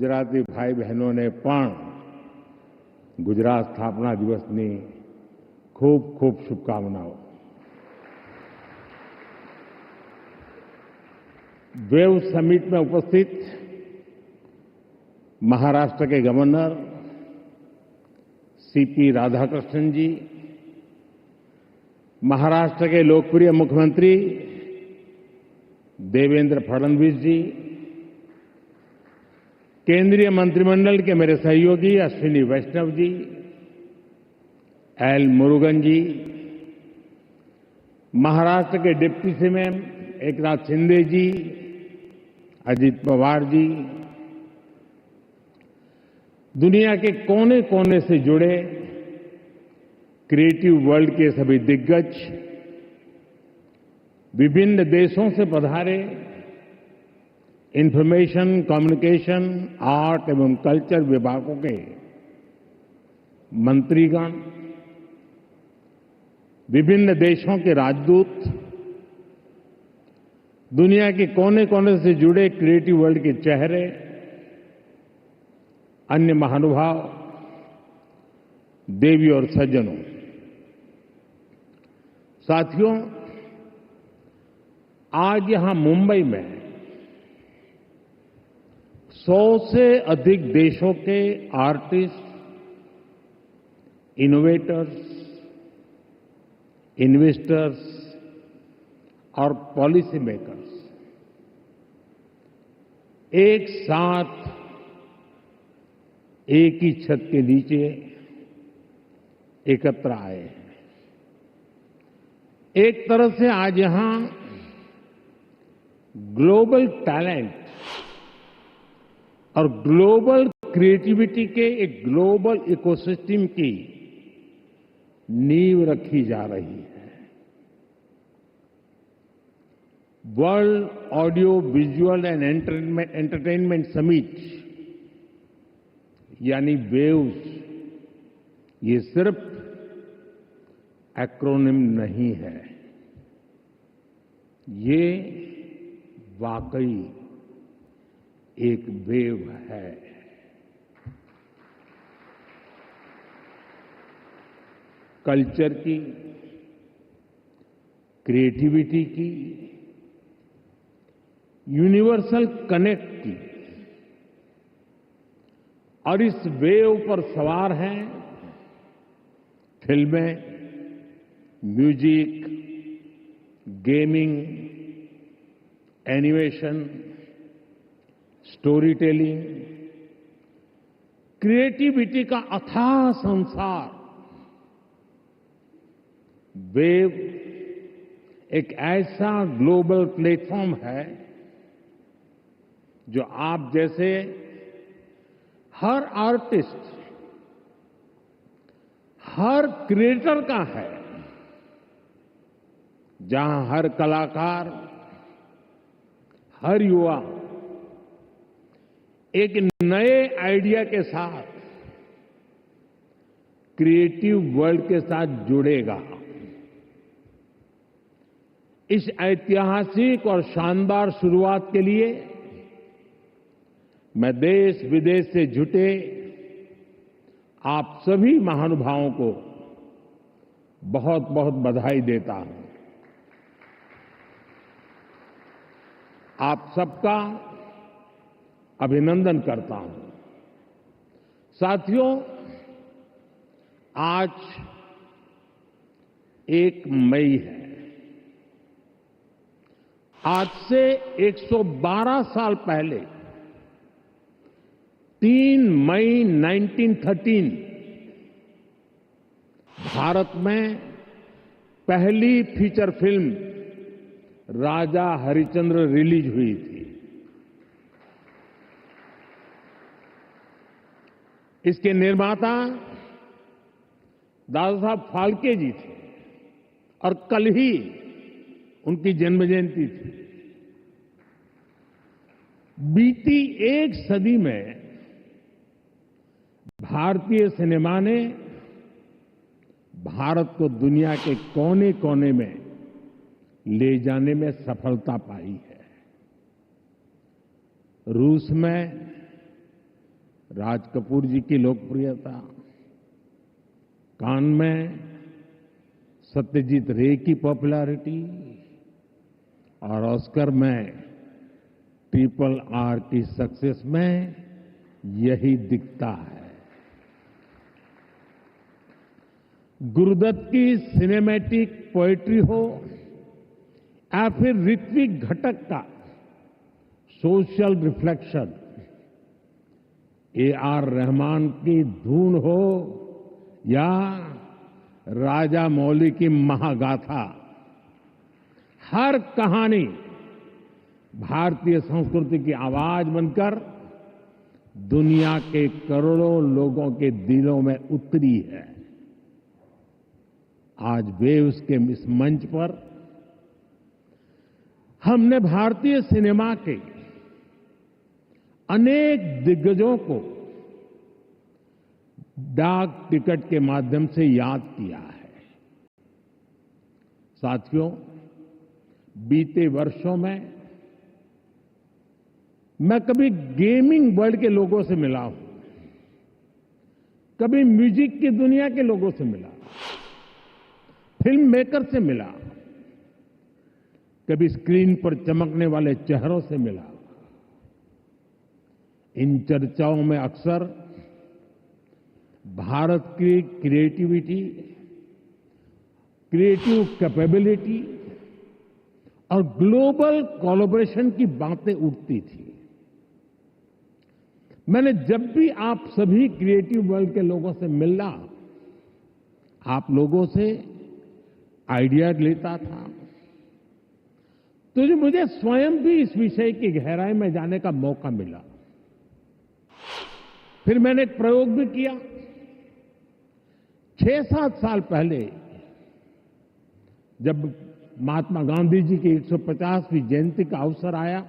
ગુજરાતી ભાઈ બહેનોને પણ ગુજરાત સ્થાપના દિવસની ખૂબ ખૂબ શુભકામનાઓ। वेव समिट में उपस्थित महाराष्ट्र के गवर्नर सीपी राधाकृष्णन जी, महाराष्ट्र के लोकप्रिय मुख्यमंत्री देवेंद्र फडणवीस जी, केंद्रीय मंत्रिमंडल के मेरे सहयोगी अश्विनी वैष्णव जी, एल मुरुगन जी, महाराष्ट्र के डिप्टी सीएम एकनाथ शिंदे जी, अजित पवार जी, दुनिया के कोने कोने से जुड़े क्रिएटिव वर्ल्ड के सभी दिग्गज, विभिन्न देशों से पधारे इंफॉर्मेशन, कम्युनिकेशन, आर्ट एवं कल्चर विभागों के मंत्रीगण, विभिन्न देशों के राजदूत, दुनिया के कोने कोने से जुड़े क्रिएटिव वर्ल्ड के चेहरे, अन्य महानुभाव, देवी और सज्जनों, साथियों, आज यहां मुंबई में 100 से अधिक देशों के आर्टिस्ट, इनोवेटर्स, इन्वेस्टर्स और पॉलिसी मेकर्स एक साथ एक ही छत के नीचे एकत्र आए हैं। एक तरह से आज यहां ग्लोबल टैलेंट और ग्लोबल क्रिएटिविटी के एक ग्लोबल इकोसिस्टम की नींव रखी जा रही है। World audio visual and entertainment summit यानी वेव्स, ये सिर्फ एक्रोनिम नहीं है, ये वाकई एक वेव है। कल्चर की, क्रिएटिविटी की, यूनिवर्सल कनेक्ट की, और इस वेव पर सवार हैं फिल्में, music, gaming, animation, story telling, creativity का अथाह संसार। वेव एक ऐसा ग्लोबल प्लेटफॉर्म है जो आप जैसे हर आर्टिस्ट, हर क्रिएटर का है, जहां हर कलाकार, हर युवा एक नए आइडिया के साथ क्रिएटिव वर्ल्ड के साथ जुड़ेगा। इस ऐतिहासिक और शानदार शुरुआत के लिए मैं देश विदेश से जुटे आप सभी महानुभावों को बहुत बहुत बधाई देता हूं। आप सबका अभिनंदन करता हूं। साथियों, आज 1 मई है। आज से 112 साल पहले 3 मई 1913 भारत में पहली फीचर फिल्म राजा हरिश्चंद्र रिलीज हुई थी। इसके निर्माता दादा साहब फाल्के जी थे और कल ही उनकी जन्म जयंती थी। बीती 1 सदी में भारतीय सिनेमा ने भारत को दुनिया के कोने कोने में ले जाने में सफलता पाई है। रूस में, राज कपूर जी की लोकप्रियता, कान में सत्यजीत रे की पॉपुलैरिटी और ऑस्कर में RRR की सक्सेस में यही दिखता है। गुरुदत्त की सिनेमैटिक पोएट्री हो या फिर ऋत्विक घटक का सोशल रिफ्लेक्शन, AR रहमान की धून हो या राजा मौली की महागाथा, हर कहानी भारतीय संस्कृति की आवाज बनकर दुनिया के करोड़ों लोगों के दिलों में उतरी है। आज वेव्स के इस मंच पर हमने भारतीय सिनेमा के अनेक दिग्गजों को डाक टिकट के माध्यम से याद किया है। साथियों, बीते वर्षों में मैं कभी गेमिंग वर्ल्ड के लोगों से मिला हूं, कभी म्यूजिक की दुनिया के लोगों से मिला, फिल्म मेकर से मिला, कभी स्क्रीन पर चमकने वाले चेहरों से मिला। इन चर्चाओं में अक्सर भारत की क्रिएटिविटी, क्रिएटिव कैपेबिलिटी और ग्लोबल कोलैबोरेशन की बातें उठती थी। मैंने जब भी आप सभी क्रिएटिव वर्ल्ड के लोगों से मिला, आप लोगों से आइडिया लेता था, तो जो मुझे स्वयं भी इस विषय की गहराई में जाने का मौका मिला। फिर मैंने एक प्रयोग भी किया। 6-7 साल पहले जब महात्मा गांधी जी की 150वीं जयंती का अवसर आया,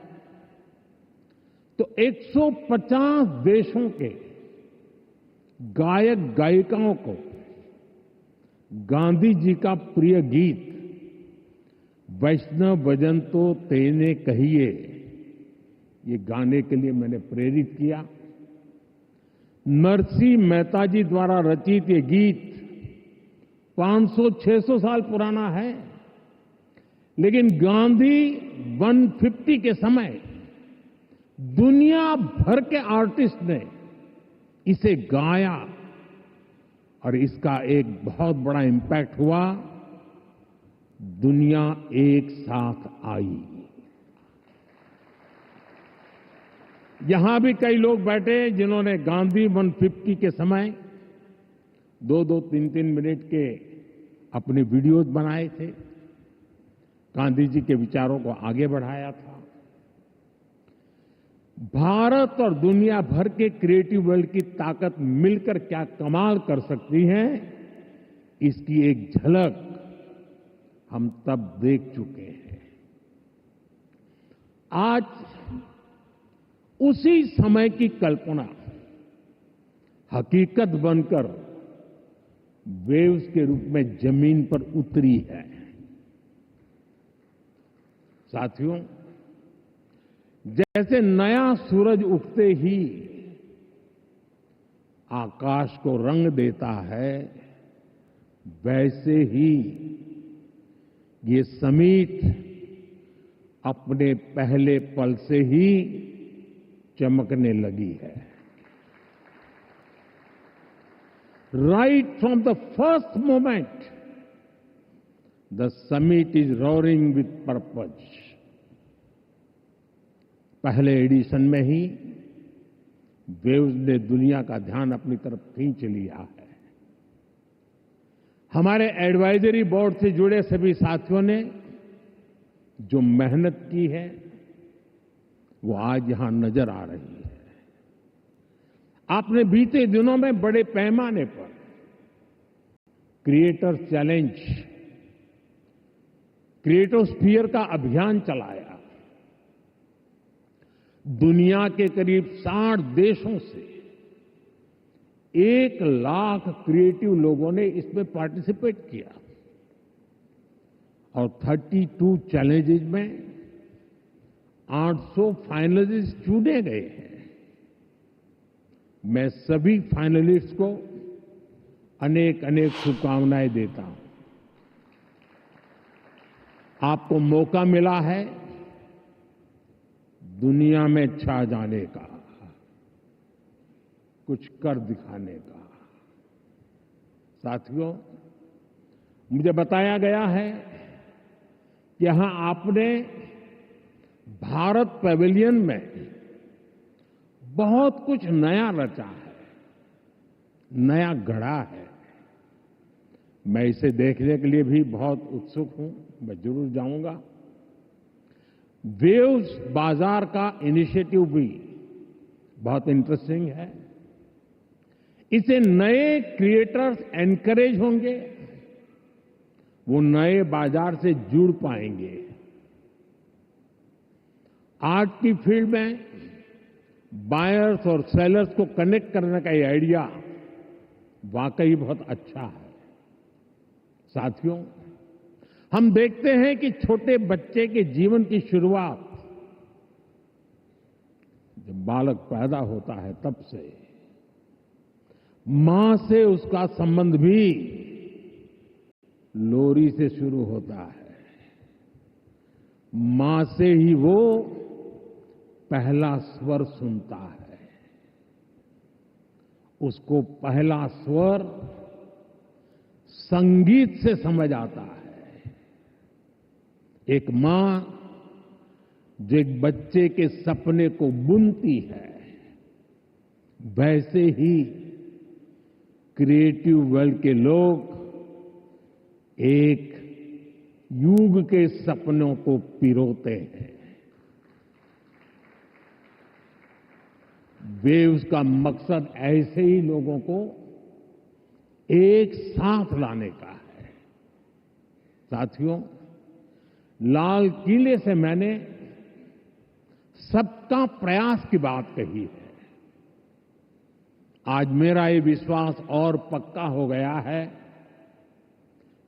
तो 150 देशों के गायक गायिकाओं को गांधी जी का प्रिय गीत वैष्णव भजन तो तेने कहिए, ये गाने के लिए मैंने प्रेरित किया। नरसिंह मेहता जी द्वारा रचित ये गीत 500-600 साल पुराना है, लेकिन गांधी 150 के समय दुनिया भर के आर्टिस्ट ने इसे गाया और इसका एक बहुत बड़ा इम्पैक्ट हुआ। दुनिया एक साथ आई। यहां भी कई लोग बैठे जिन्होंने गांधी 150 के समय 2-2, 3-3 मिनट के अपने वीडियोज बनाए थे, गांधी जी के विचारों को आगे बढ़ाया था। भारत और दुनिया भर के क्रिएटिव वर्ल्ड की ताकत मिलकर क्या कमाल कर सकती है, इसकी एक झलक हम तब देख चुके हैं। आज उसी समय की कल्पना हकीकत बनकर वेव्स के रूप में जमीन पर उतरी है। साथियों, जैसे नया सूरज उगते ही आकाश को रंग देता है, वैसे ही ये समिट अपने पहले पल से ही चमकने लगी है। Right from the first moment the summit is roaring with purpose. पहले एडिशन में ही वेव्स ने दुनिया का ध्यान अपनी तरफ खींच लिया है। हमारे एडवाइजरी बोर्ड से जुड़े सभी साथियों ने जो मेहनत की है, वो आज यहां नजर आ रही है। आपने बीते दिनों में बड़े पैमाने पर क्रिएटर चैलेंज, क्रिएटोस्फीयर का अभियान चलाया। दुनिया के करीब 60 देशों से 1 लाख क्रिएटिव लोगों ने इसमें पार्टिसिपेट किया और 32 चैलेंजेस में 800 फाइनलिस्ट चुने गए हैं। मैं सभी फाइनलिस्ट्स को अनेक अनेक शुभकामनाएं देता हूं। आपको मौका मिला है दुनिया में छा जाने का, कुछ कर दिखाने का। साथियों, मुझे बताया गया है कि यहां आपने भारत पैवेलियन में बहुत कुछ नया रचा है, नया गढ़ा है। मैं इसे देखने के लिए भी बहुत उत्सुक हूं, मैं जरूर जाऊंगा। वेव्स बाजार का इनिशिएटिव भी बहुत इंटरेस्टिंग है। इसे नए क्रिएटर्स एनकरेज होंगे, वो नए बाजार से जुड़ पाएंगे। आर्ट की फील्ड में बायर्स और सेलर्स को कनेक्ट करने का ये आइडिया वाकई बहुत अच्छा है। साथियों, हम देखते हैं कि छोटे बच्चे के जीवन की शुरुआत जब बालक पैदा होता है तब से मां से उसका संबंध भी लोरी से शुरू होता है। मां से ही वो पहला स्वर सुनता है। उसको पहला स्वर संगीत से समझ आता है। एक मां जो एक बच्चे के सपने को बुनती है, वैसे ही क्रिएटिव वर्ल्ड के लोग एक युग के सपनों को पिरोते हैं। वेव्स का मकसद ऐसे ही लोगों को एक साथ लाने का है। साथियों, लाल किले से मैंने सबका प्रयास की बात कही है। आज मेरा ये विश्वास और पक्का हो गया है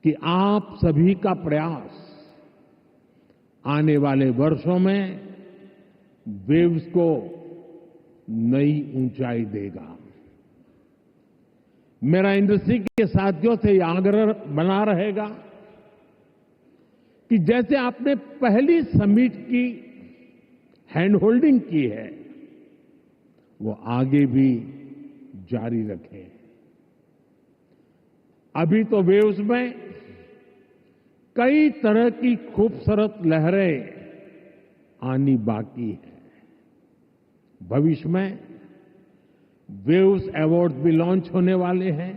कि आप सभी का प्रयास आने वाले वर्षों में वेव्स को नई ऊंचाई देगा। मेरा इंडस्ट्री के साथियों से यह आग्रह बना रहेगा कि जैसे आपने पहली समिट की हैंड होल्डिंग की है, वो आगे भी जारी रखें। अभी तो वेव्स में कई तरह की खूबसूरत लहरें आनी बाकी है। भविष्य में वेव्स अवार्ड भी लॉन्च होने वाले हैं।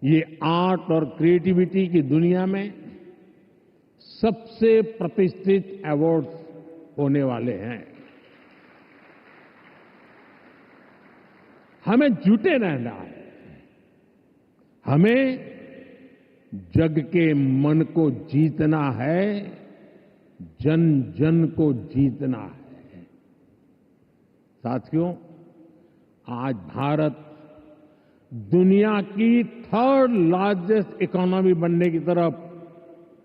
ये आर्ट और क्रिएटिविटी की दुनिया में सबसे प्रतिष्ठित अवार्ड्स होने वाले हैं। हमें जुटे रहना है। हमें जग के मन को जीतना है, जन जन को जीतना है। साथियों, आज भारत दुनिया की थर्ड लार्जेस्ट इकोनॉमी बनने की तरफ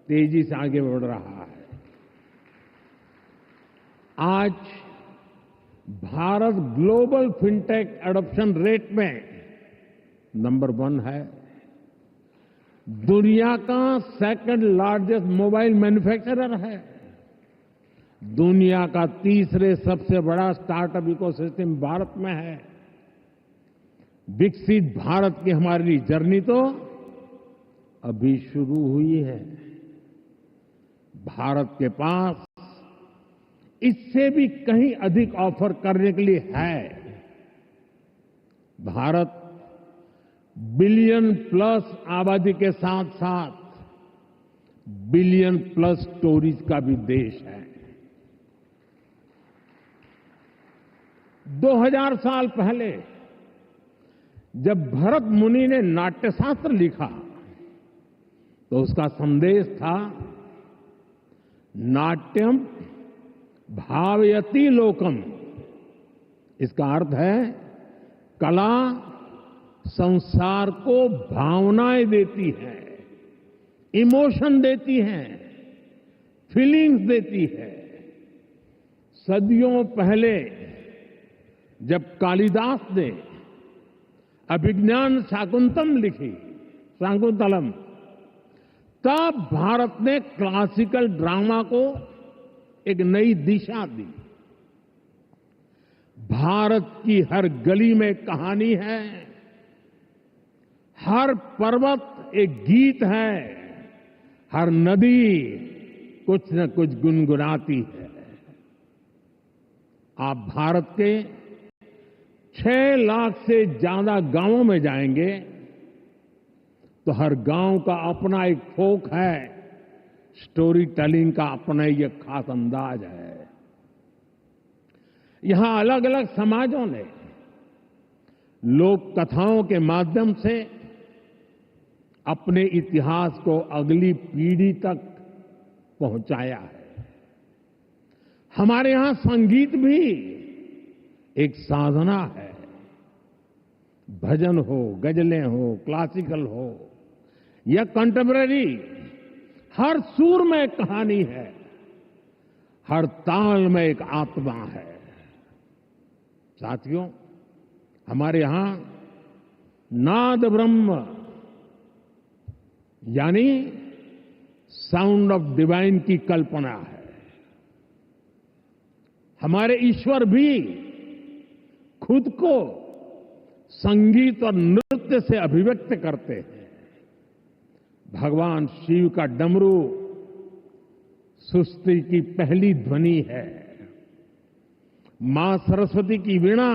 तेजी से आगे बढ़ रहा है। आज Bharat global fintech adoption rate में नंबर 1 है। दुनिया का सेकंड लार्जेस्ट मोबाइल मैन्युफैक्चरर है। दुनिया का तीसरे सबसे बड़ा स्टार्टअप इकोसिस्टम भारत में है। विकसित भारत की हमारी जर्नी तो अभी शुरू हुई है। भारत के पास इससे भी कहीं अधिक ऑफर करने के लिए है। भारत बिलियन प्लस आबादी के साथ साथ बिलियन प्लस स्टोरीज का भी देश है। 2000 साल पहले जब भरत मुनि ने नाट्यशास्त्र लिखा तो उसका संदेश था, नाट्यम भावयति लोकम। इसका अर्थ है कला संसार को भावनाएं देती है, इमोशन देती है, फीलिंग्स देती है। सदियों पहले जब कालिदास ने अभिज्ञान शाकुंतलम लिखी, शाकुंतलम, तब भारत ने क्लासिकल ड्रामा को एक नई दिशा दी। भारत की हर गली में कहानी है, हर पर्वत एक गीत है, हर नदी कुछ न कुछ गुनगुनाती है। आप भारत के 6 लाख से ज्यादा गांवों में जाएंगे तो हर गांव का अपना एक फोक है, स्टोरी टेलिंग का अपना ही एक खास अंदाज है। यहां अलग अलग समाजों ने लोक कथाओं के माध्यम से अपने इतिहास को अगली पीढ़ी तक पहुंचाया है। हमारे यहां संगीत भी एक साधना है। भजन हो, गजलें हो, क्लासिकल हो या कंटेम्पररी, हर सुर में एक कहानी है, हर ताल में एक आत्मा है। साथियों, हमारे यहां नाद ब्रह्म यानी साउंड ऑफ डिवाइन की कल्पना है। हमारे ईश्वर भी खुद को संगीत और नृत्य से अभिव्यक्त करते हैं। भगवान शिव का डमरू सृष्टि की पहली ध्वनि है। मां सरस्वती की वीणा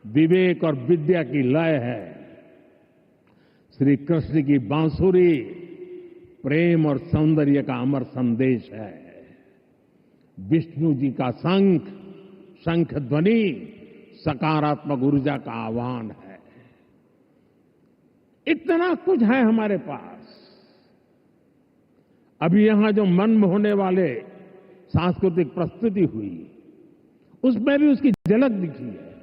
विवेक और विद्या की लय है। श्री कृष्ण की बांसुरी प्रेम और सौंदर्य का अमर संदेश है। विष्णु जी का शंख ध्वनि सकारात्मक ऊर्जा का आह्वान है। इतना कुछ है हमारे पास। अभी यहां जो मन मोहने वाले सांस्कृतिक प्रस्तुति हुई, उसमें भी उसकी झलक दिखी है।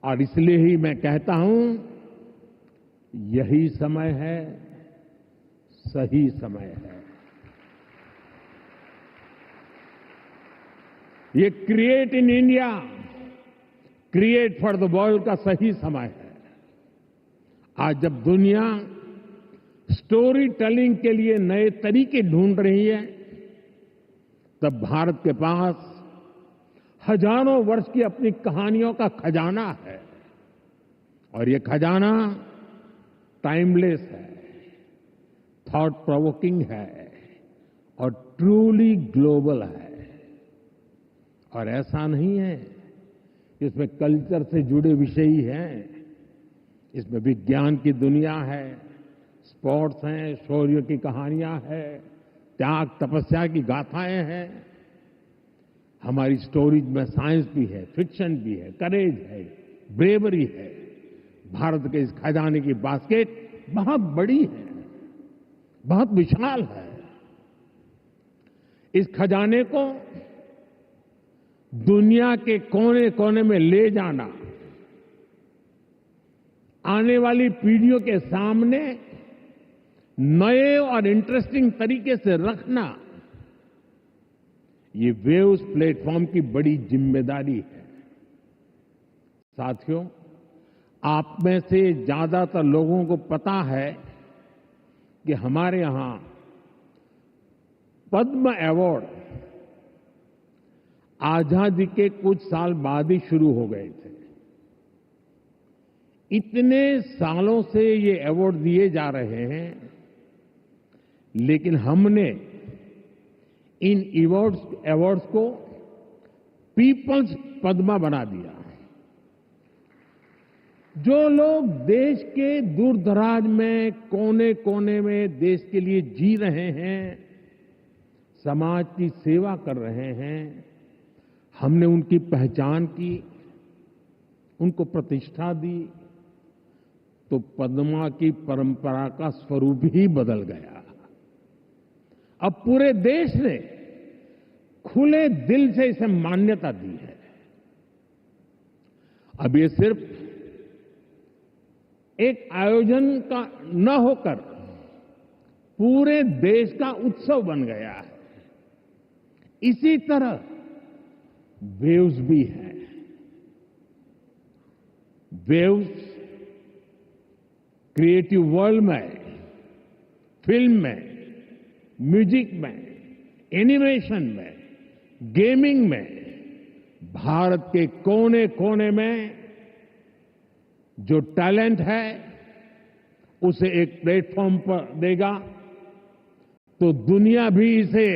और इसलिए ही मैं कहता हूं, यही समय है, सही समय है। ये create in India, create for the world का सही समय है। आज जब दुनिया स्टोरी टेलिंग के लिए नए तरीके ढूंढ रही है, तब भारत के पास हजारों वर्ष की अपनी कहानियों का खजाना है। और ये खजाना टाइमलेस है, थॉट प्रोवोकिंग है और ट्रूली ग्लोबल है। और ऐसा नहीं है कि इसमें कल्चर से जुड़े विषय ही हैं। इसमें विज्ञान की दुनिया है, स्पोर्ट्स हैं, शौर्य की कहानियां हैं, त्याग तपस्या की गाथाएं हैं। हमारी स्टोरीज में साइंस भी है, फिक्शन भी है, करेज है, ब्रेवरी है। भारत के इस खजाने की बास्केट बहुत बड़ी है, बहुत विशाल है। इस खजाने को दुनिया के कोने कोने में ले जाना, आने वाली पीढ़ियों के सामने नए और इंटरेस्टिंग तरीके से रखना, ये वेव्स प्लेटफॉर्म की बड़ी जिम्मेदारी है। साथियों, आप में से ज्यादातर लोगों को पता है कि हमारे यहां पद्म अवार्ड आजादी के कुछ साल बाद ही शुरू हो गए थे। इतने सालों से ये अवार्ड दिए जा रहे हैं, लेकिन हमने इन अवार्ड्स को पीपल्स पद्मा बना दिया। जो लोग देश के दूर दराज में, कोने कोने में देश के लिए जी रहे हैं, समाज की सेवा कर रहे हैं, हमने उनकी पहचान की, उनको प्रतिष्ठा दी, तो पद्मा की परंपरा का स्वरूप ही बदल गया। अब पूरे देश ने खुले दिल से इसे मान्यता दी है। अब ये सिर्फ एक आयोजन का न होकर पूरे देश का उत्सव बन गया है। इसी तरह वेव्स भी है। वेव्स क्रिएटिव वर्ल्ड में, फिल्म में, म्यूजिक में, एनिमेशन में, गेमिंग में भारत के कोने कोने में जो टैलेंट है उसे एक प्लेटफॉर्म पर देगा तो दुनिया भी इसे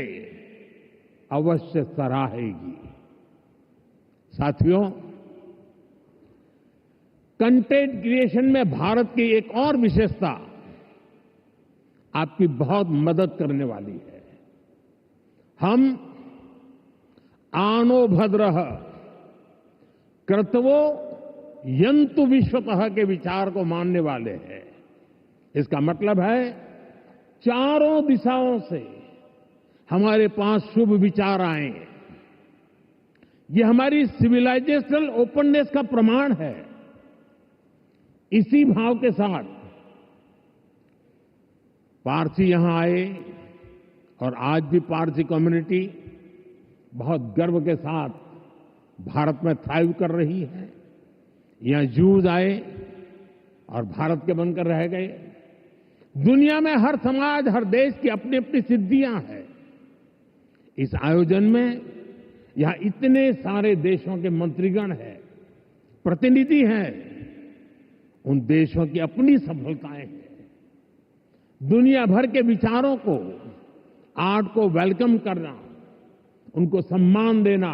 अवश्य सराहेगी। साथियों, कंटेंट क्रिएशन में भारत की एक और विशेषता आपकी बहुत मदद करने वाली है। हम आनो भद्रः कर्तवो यंतु विश्वतः के विचार को मानने वाले हैं। इसका मतलब है चारों दिशाओं से हमारे पास शुभ विचार आए। ये हमारी सिविलाइजेशनल ओपननेस का प्रमाण है। इसी भाव के साथ पारसी यहां आए और आज भी पारसी कम्युनिटी बहुत गर्व के साथ भारत में थ्राइव कर रही है। यहां जूज आए और भारत के बनकर रह गए। दुनिया में हर समाज, हर देश की अपनी अपनी सिद्धियां हैं। इस आयोजन में यहां इतने सारे देशों के मंत्रीगण हैं, प्रतिनिधि हैं। उन देशों की अपनी सफलताएं हैं। दुनिया भर के विचारों को, आर्ट को वेलकम करना, उनको सम्मान देना,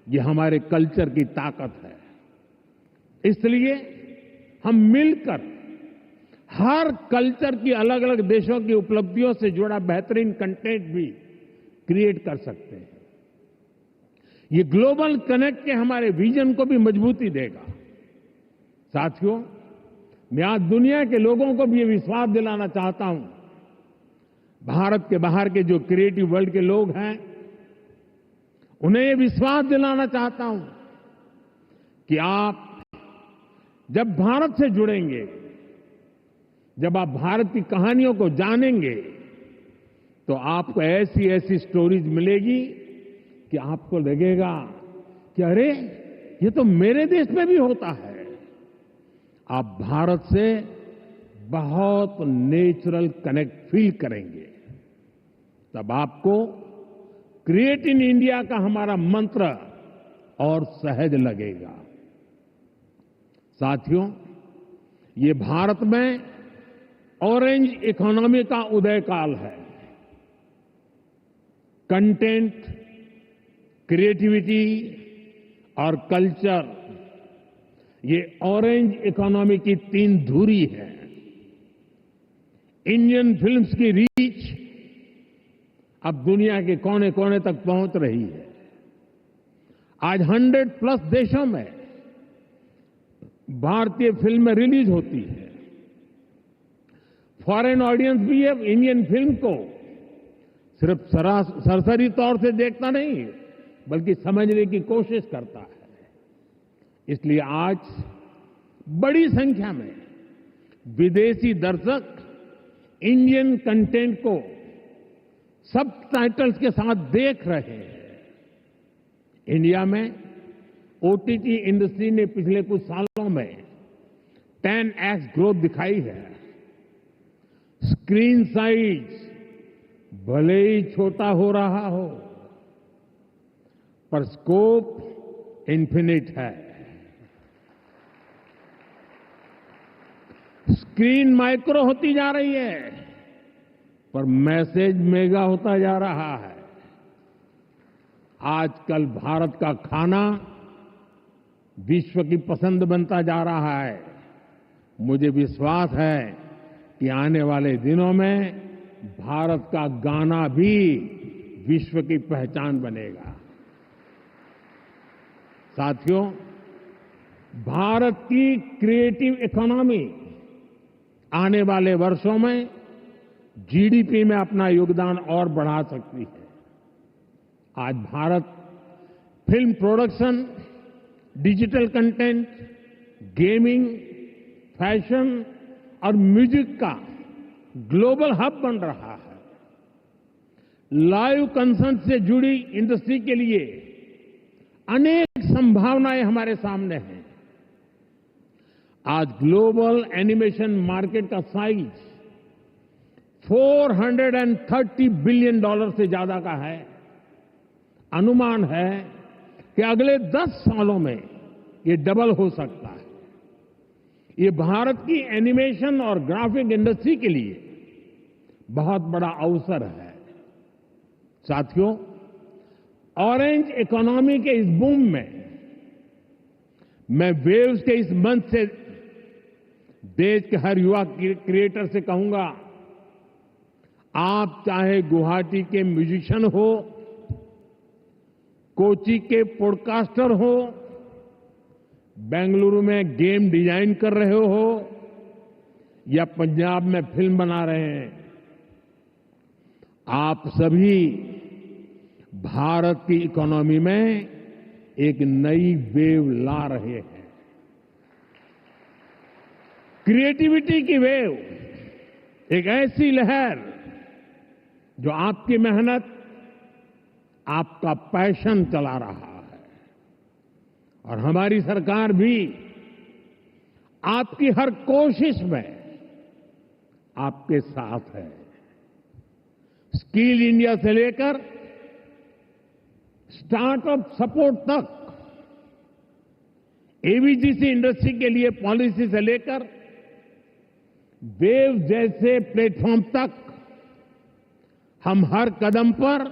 ये हमारे कल्चर की ताकत है। इसलिए हम मिलकर हर कल्चर की अलग अलग देशों की उपलब्धियों से जुड़ा बेहतरीन कंटेंट भी क्रिएट कर सकते हैं। ये ग्लोबल कनेक्ट के हमारे विजन को भी मजबूती देगा। साथियों, मैं आज दुनिया के लोगों को भी ये विश्वास दिलाना चाहता हूं, भारत के बाहर के जो क्रिएटिव वर्ल्ड के लोग हैं, उन्हें ये विश्वास दिलाना चाहता हूं कि आप जब भारत से जुड़ेंगे, जब आप भारत की कहानियों को जानेंगे, तो आपको ऐसी ऐसी स्टोरीज मिलेगी कि आपको लगेगा कि अरे, ये तो मेरे देश में भी होता है। आप भारत से बहुत नेचुरल कनेक्ट फील करेंगे। तब आपको क्रिएट इन इंडिया का हमारा मंत्र और सहज लगेगा। साथियों, ये भारत में ऑरेंज इकोनॉमी का उदय काल है। कंटेंट, क्रिएटिविटी और कल्चर, ये ऑरेंज इकोनॉमी की तीन धुरी है। इंडियन फिल्म्स की रीच अब दुनिया के कोने कोने तक पहुंच रही है। आज 100+ देशों में भारतीय फिल्में रिलीज होती है। फॉरेन ऑडियंस भी अब इंडियन फिल्म को सिर्फ सरसरी तौर से देखता नहीं, बल्कि समझने की कोशिश करता है। इसलिए आज बड़ी संख्या में विदेशी दर्शक इंडियन कंटेंट को सबटाइटल्स के साथ देख रहे हैं। इंडिया में ओटीटी इंडस्ट्री ने पिछले कुछ सालों में 10x ग्रोथ दिखाई है। स्क्रीन साइज भले ही छोटा हो रहा हो, पर स्कोप इन्फिनिट है। स्क्रीन माइक्रो होती जा रही है, पर मैसेज मेगा होता जा रहा है। आजकल भारत का खाना विश्व की पसंद बनता जा रहा है। मुझे विश्वास है कि आने वाले दिनों में भारत का गाना भी विश्व की पहचान बनेगा। साथियों, भारत की क्रिएटिव इकोनॉमी आने वाले वर्षों में जीडीपी में अपना योगदान और बढ़ा सकती है। आज Bharat film production, digital content, gaming, fashion और म्यूजिक का ग्लोबल हब बन रहा है। लाइव कंसर्ट से जुड़ी इंडस्ट्री के लिए अनेक संभावनाएं हमारे सामने हैं। आज ग्लोबल एनिमेशन मार्केट का साइज $430 बिलियन से ज्यादा का है। अनुमान है कि अगले 10 सालों में ये डबल हो सकता है। ये भारत की एनिमेशन और ग्राफिक इंडस्ट्री के लिए बहुत बड़ा अवसर है। साथियों, ऑरेंज इकोनॉमी के इस बूम में मैं वेव्स के इस मंच से देश के हर युवा क्रिएटर से कहूंगा, आप चाहे गुवाहाटी के म्यूजिशियन हो, कोची के पॉडकास्टर हो, बेंगलुरु में गेम डिजाइन कर रहे हो या पंजाब में फिल्म बना रहे हैं, आप सभी भारत की इकोनॉमी में एक नई वेव ला रहे हैं। क्रिएटिविटी की वेव, एक ऐसी लहर जो आपकी मेहनत, आपका पैशन चला रहा है। और हमारी सरकार भी आपकी हर कोशिश में आपके साथ है। स्किल इंडिया से लेकर स्टार्टअप सपोर्ट तक, एवीजीसी इंडस्ट्री के लिए पॉलिसी से लेकर वेव जैसे प्लेटफॉर्म तक, हम हर कदम पर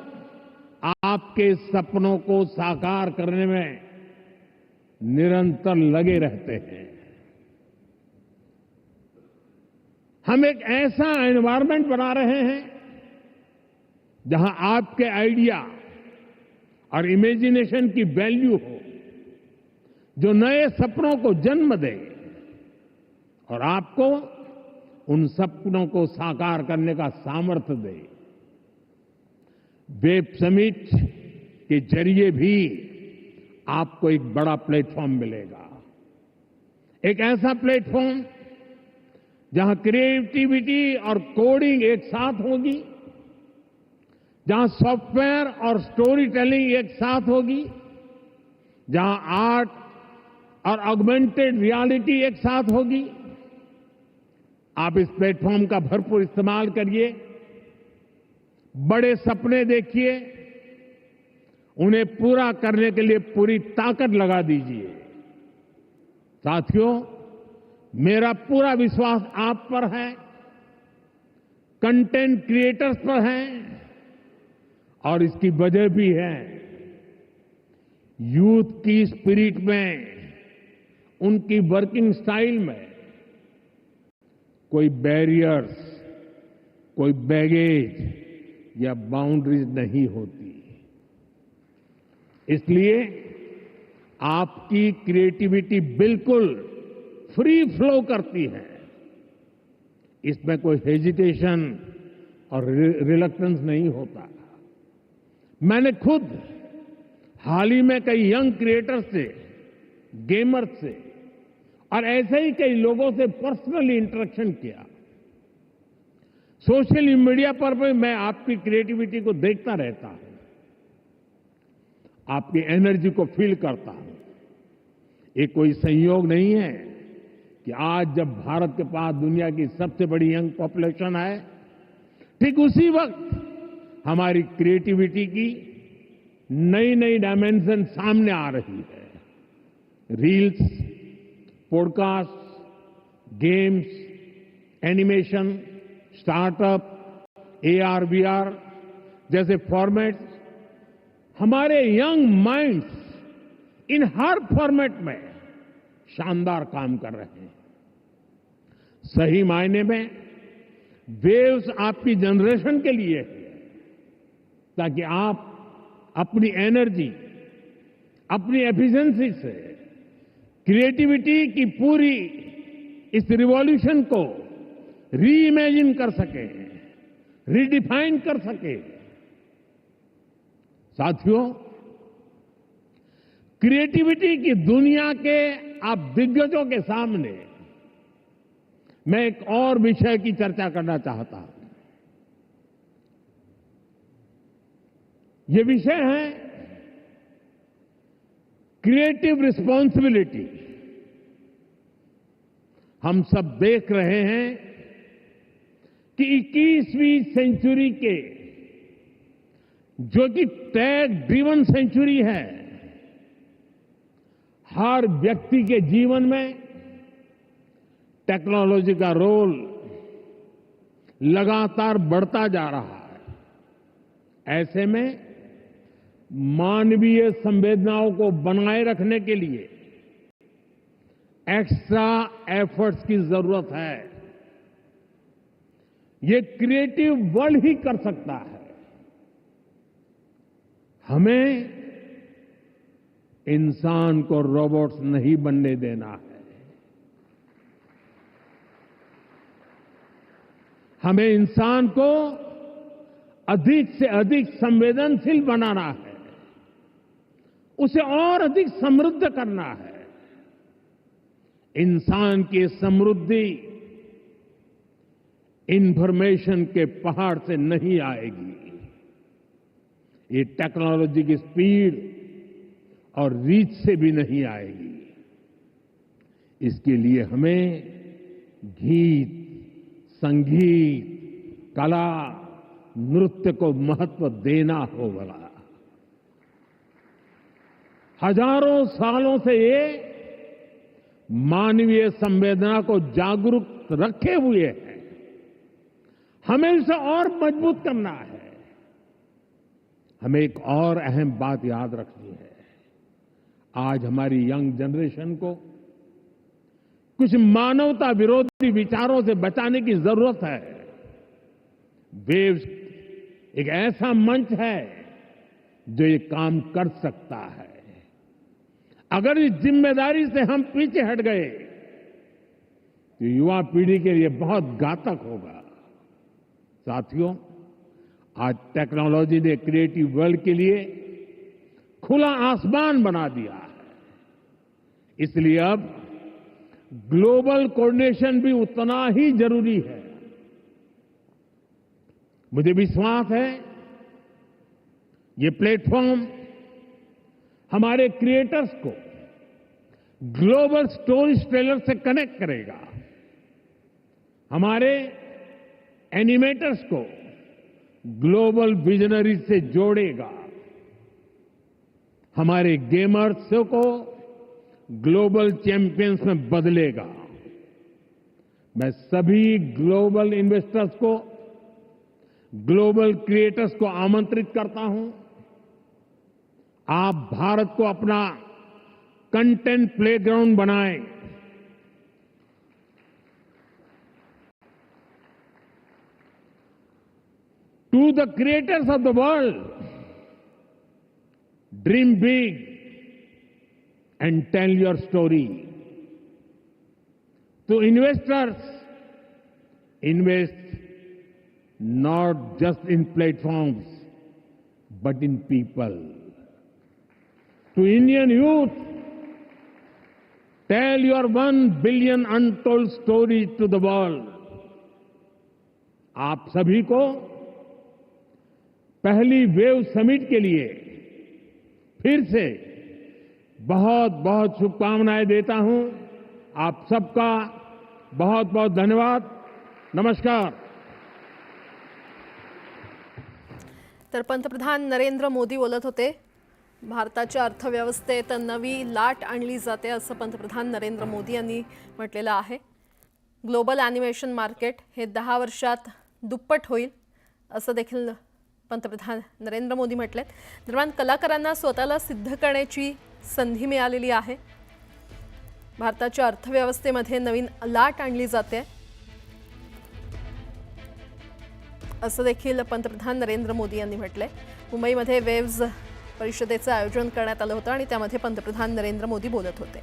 आपके सपनों को साकार करने में निरंतर लगे रहते हैं। हम एक ऐसा एनवायरनमेंट बना रहे हैं जहां आपके आइडिया और इमेजिनेशन की वैल्यू हो, जो नए सपनों को जन्म दे और आपको उन सपनों को साकार करने का सामर्थ्य दे। वेब समिट के जरिए भी आपको एक बड़ा प्लेटफॉर्म मिलेगा। एक ऐसा प्लेटफॉर्म जहां क्रिएटिविटी और कोडिंग एक साथ होगी, जहां सॉफ्टवेयर और स्टोरी टेलिंग एक साथ होगी, जहां आर्ट और ऑगमेंटेड रियलिटी एक साथ होगी। आप इस प्लेटफॉर्म का भरपूर इस्तेमाल करिए, बड़े सपने देखिए, उन्हें पूरा करने के लिए पूरी ताकत लगा दीजिए। साथियों, मेरा पूरा विश्वास आप पर है, कंटेंट क्रिएटर्स पर है, और इसकी वजह भी है यूथ की स्पिरिट में, उनकी वर्किंग स्टाइल में कोई बैरियर्स, कोई बैगेज या बाउंड्रीज नहीं होती। इसलिए आपकी क्रिएटिविटी बिल्कुल फ्री फ्लो करती है। इसमें कोई हेजिटेशन और रिलक्टेंस नहीं होता। मैंने खुद हाल ही में कई यंग क्रिएटर्स से, गेमर्स से और ऐसे ही कई लोगों से पर्सनली इंटरेक्शन किया। सोशल मीडिया पर भी मैं आपकी क्रिएटिविटी को देखता रहता हूं, आपकी एनर्जी को फील करता हूं। ये कोई संयोग नहीं है कि आज जब भारत के पास दुनिया की सबसे बड़ी यंग पॉपुलेशन है, ठीक उसी वक्त हमारी क्रिएटिविटी की नई नई डायमेंशन सामने आ रही है। Reels, podcast, games, animation, startup, AR, VR जैसे फॉर्मेट्स हमारे यंग माइंड्स इन हर फॉर्मेट में शानदार काम कर रहे हैं। सही मायने में वेव्स आपकी जनरेशन के लिए है, ताकि आप अपनी एनर्जी, अपनी एफिशिएंसी से क्रिएटिविटी की पूरी इस रिवॉल्यूशन को री इमेजिन कर सके, रीडिफाइन कर सके। साथियों, क्रिएटिविटी की दुनिया के आप दिग्गजों के सामने मैं एक और विषय की चर्चा करना चाहता हूं। ये विषय है क्रिएटिव रिस्पॉन्सिबिलिटी। हम सब देख रहे हैं कि 21वीं सेंचुरी के जो कि टेक ड्रिवन सेंचुरी है, हर व्यक्ति के जीवन में टेक्नोलॉजी का रोल लगातार बढ़ता जा रहा है। ऐसे में मानवीय संवेदनाओं को बनाए रखने के लिए एक्स्ट्रा एफर्ट्स की जरूरत है। ये क्रिएटिव वर्ल्ड ही कर सकता है। हमें इंसान को रोबोट्स नहीं बनने देना है। हमें इंसान को अधिक से अधिक संवेदनशील बनाना है, उसे और अधिक समृद्ध करना है। इंसान की समृद्धि इंफॉर्मेशन के पहाड़ से नहीं आएगी, ये टेक्नोलॉजी की स्पीड और रीच से भी नहीं आएगी। इसके लिए हमें गीत, संगीत, कला, नृत्य को महत्व देना होगा। हजारों सालों से ये मानवीय संवेदना को जागरूक रखे हुए है। हमें इसे और मजबूत करना है। हमें एक और अहम बात याद रखनी है। आज हमारी यंग जनरेशन को कुछ मानवता विरोधी विचारों से बचाने की जरूरत है। वेव्स एक ऐसा मंच है जो ये काम कर सकता है। अगर इस जिम्मेदारी से हम पीछे हट गए तो युवा पीढ़ी के लिए बहुत घातक होगा। साथियों, आज टेक्नोलॉजी ने क्रिएटिव वर्ल्ड के लिए खुला आसमान बना दिया है। इसलिए अब ग्लोबल कोऑर्डिनेशन भी उतना ही जरूरी है। मुझे विश्वास है ये प्लेटफॉर्म हमारे क्रिएटर्स को ग्लोबल स्टोरी टेलर से कनेक्ट करेगा, हमारे एनिमेटर्स को ग्लोबल विजनरी से जोड़ेगा, हमारे गेमर्स को ग्लोबल चैंपियंस में बदलेगा। मैं सभी ग्लोबल इन्वेस्टर्स को, ग्लोबल क्रिएटर्स को आमंत्रित करता हूं। आप भारत को अपना कंटेंट प्लेग्राउंड बनाएं। To the creators of the world, dream big and tell your story. To investors, invest not just in platforms, but in people. To Indian youth, tell your 1 billion untold story to the world. आप सभी को पहली wave summit के लिए फिर से बहुत बहुत शुभकामनाएं देता हूं। आप सबका बहुत बहुत धन्यवाद। नमस्कार। तर पंतप्रधान नरेंद्र मोदी बोलत होते। भारताच्या अर्थव्यवस्थेत नवी लाट आणली जाते असं पंतप्रधान नरेंद्र मोदी यांनी म्हटलेलं आहे। ग्लोबल ॲनिमेशन मार्केट हे 10 वर्षात दुप्पट होईल असं देखील पंतप्रधान नरेंद्र मोदी म्हटलेत। दरम्यान कलाकारांना स्वतःला सिद्ध करण्याची संधी मिळालेली आहे। भारताच्या अर्थव्यवस्थेमध्ये नवीन लाट आणली जाते असं देखील पंतप्रधान नरेंद्र मोदी यांनी म्हटलंय। मुंबईमध्ये वेव्स परिषदेचं आयोजन करण्यात आलं होतं आणि त्यामध्ये पंतप्रधान नरेंद्र मोदी बोलत होते।